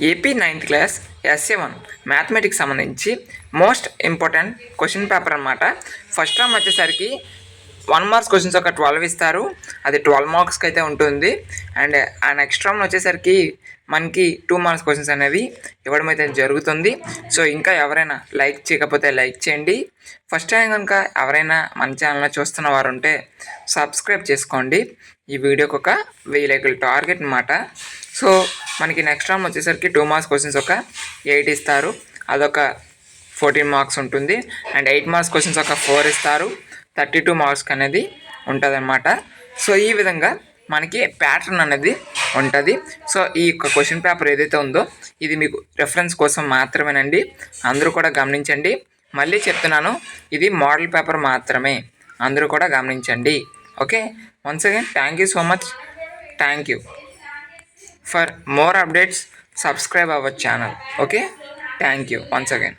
AP 9th class ఎస్ఏ1 mathematics సంబంధించి most important question paper అనమాట. First term వచ్చేసరికి 1 marks questions ఒక 12 ఇస్తారు, అది 12 మార్క్స్కి అయితే ఉంటుంది. అండ్ ఆ నెక్స్ట్ టర్మ్ వచ్చేసరికి మనకి 2 మార్క్స్ క్వశ్చన్స్ అనేవి ఇవ్వడం అయితే జరుగుతుంది. సో ఇంకా ఎవరైనా లైక్ చేయకపోతే లైక్ చేయండి. ఫస్ట్ టైం కనుక ఎవరైనా మన ఛానల్లో చూస్తున్న వారు ఉంటే సబ్స్క్రైబ్ చేసుకోండి. ఈ వీడియోకి ఒక 1000 లైకులు టార్గెట్ అనమాట. సో మనకి నెక్స్ట్ టర్మ్ వచ్చేసరికి 2 మార్క్స్ క్వశ్చన్స్ ఒక 8 ఇస్తారు, అదొక 14 మార్క్స్ ఉంటుంది. అండ్ 8 మార్క్స్ క్వశ్చన్స్ ఒక 4 ఇస్తారు, 32 మార్క్స్కి అనేది ఉంటుంది అనమాట. సో ఈ విధంగా మనకి ప్యాటర్న్ అనేది ఉంటుంది. సో ఈ యొక్క క్వశ్చన్ పేపర్ ఏదైతే ఉందో ఇది మీకు రెఫరెన్స్ కోసం మాత్రమేనండి, అందరూ కూడా గమనించండి. మళ్ళీ చెప్తున్నాను, ఇది మోడల్ పేపర్ మాత్రమే, అందరూ కూడా గమనించండి. Okay, once again thank you so much. Thank you. For more updates, subscribe our channel. Okay, thank you once again.